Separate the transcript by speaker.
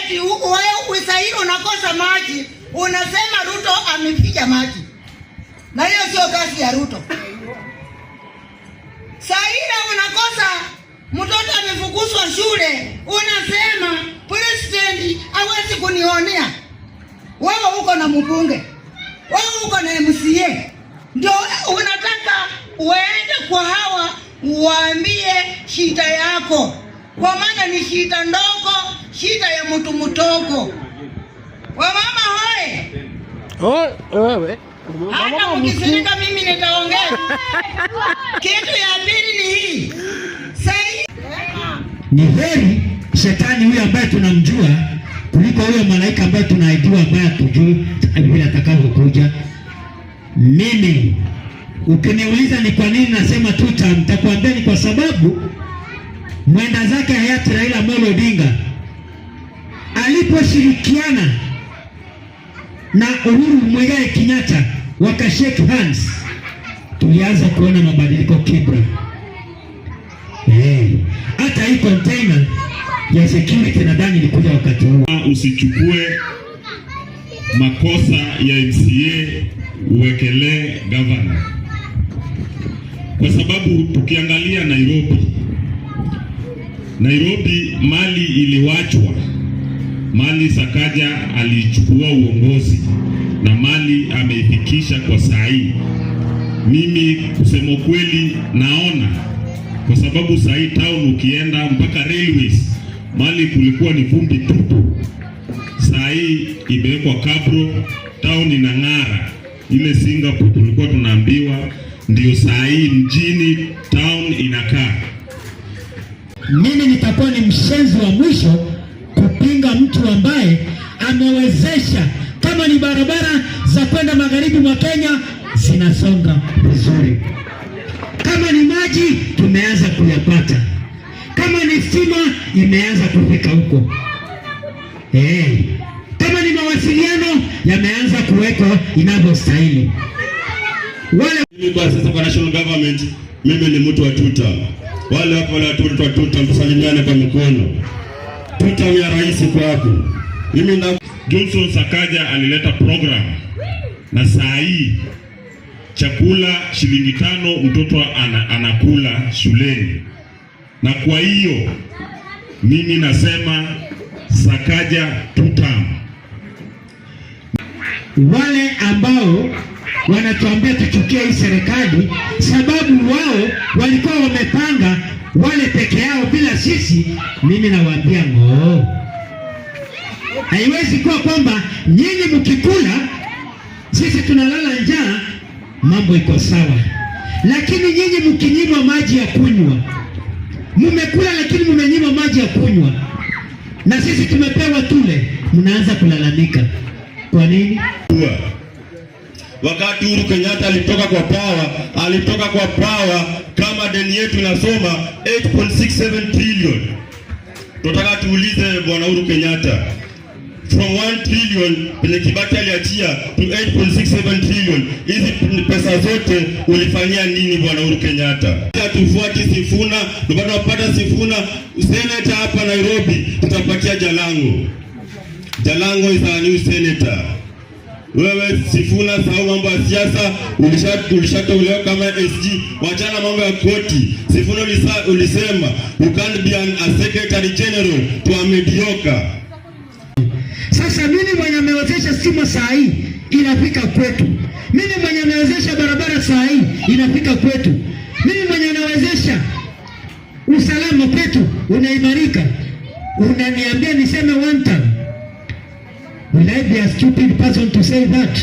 Speaker 1: eti wewe Saira unakosa maji, unasema Ruto ameficha maji. Na hiyo sio kazi ya Ruto. Saira unakosa mtoto amefukuzwa shule, unasema president hawezi kunionea. Wewe uko na mbunge, wewe uko na MCA, ndio unataka uende kwa hawa uambie shida yako, kwa maana ni shida ndogo, shida ya mtu mdogo. Wamama hoye.
Speaker 2: Wewe.
Speaker 1: Hata mkisirika mimi nitaongea. Kitu ya pili ni hii.
Speaker 3: Ni heri shetani huyu ambaye tunamjua kuliko huyo malaika ambaye tunaidiwa, ambaye hatujui vile atakavyokuja. Mimi ukiniuliza ni kwa nini nasema tuta, nitakwambia ni kwa sababu mwenda zake hayati Raila Amolo Odinga aliposhirikiana na Uhuru Muigai Kenyatta wakashake hands, tulianza kuona mabadiliko Kibra. Hata hii container ya security nadhani ilikuja wakati huo.
Speaker 4: Usichukue makosa ya MCA uwekelee governor, kwa sababu tukiangalia Nairobi mali iliwachwa, mali Sakaja alichukua uongozi na mali ameifikisha kwa saa hii. Mimi kusema kweli naona, kwa sababu saa hii town ukienda mpaka railways mali kulikuwa ni vumbi tupu, saa hii imewekwa kabro, town inang'ara. Ile Singapore tulikuwa tunaambiwa ndio saa hii mjini town inakaa.
Speaker 3: Mimi nitakuwa ni mshenzi wa mwisho kupinga mtu ambaye amewezesha, kama ni barabara za kwenda magharibi mwa Kenya zinasonga vizuri, kama ni maji tumeanza kuyapata, kama ni stima imeanza kufika huko, kama ni mawasiliano yameanza kuwekwa inavyostahili.
Speaker 4: Mimi kwa sasa kwa national government, mimi ni mtu wa tuta. Wale hapo wale watu wa tuta msalimiane kwa mikono. Tuta ya rais kwa hapo. Mimi na Johnson Sakaja alileta program na saa hii chakula shilingi 5 mtoto anakula shuleni. Na kwa hiyo mimi nasema Sakaja tutam.
Speaker 3: Wale ambao wanatuambia tuchukie hii serikali sababu wao walikuwa wamepanga wale peke yao bila sisi, mimi nawaambia ngoo. Haiwezi kuwa kwamba nyinyi mkikula sisi tunalala njaa, mambo iko sawa, lakini nyinyi mkinyimwa maji ya kunywa, mmekula lakini mmenyimwa maji ya kunywa, na sisi tumepewa tule, mnaanza kulalamika. Kwa nini?
Speaker 4: Wakati Uhuru Kenyatta alitoka kwa power kama deni yetu inasoma 8.67 trillion. Tunataka tuulize bwana Uhuru Kenyatta, from 1 trillion penye Kibaki aliachia to 8.67 trillion, hizi pesa zote ulifanyia nini bwana Uhuru Kenyatta? Tufuati Sifuna, ndio tunapata Sifuna senator hapa Nairobi, tutapatia Jalango. Jalango is a new senator. Wewe Sifuna, sahau mambo ya siasa, ulishatolewa kama SG, wachana mambo ya koti. Sifuna ulisema you can't be a secretary general to a mediocre.
Speaker 3: Sasa mimi mwenye amewezesha stima saa hii inafika kwetu, mimi mwenye amewezesha barabara saa hii inafika kwetu, mimi mwenye anawezesha usalama kwetu unaimarika, unaniambia niseme one time? Will I be a stupid person to say that?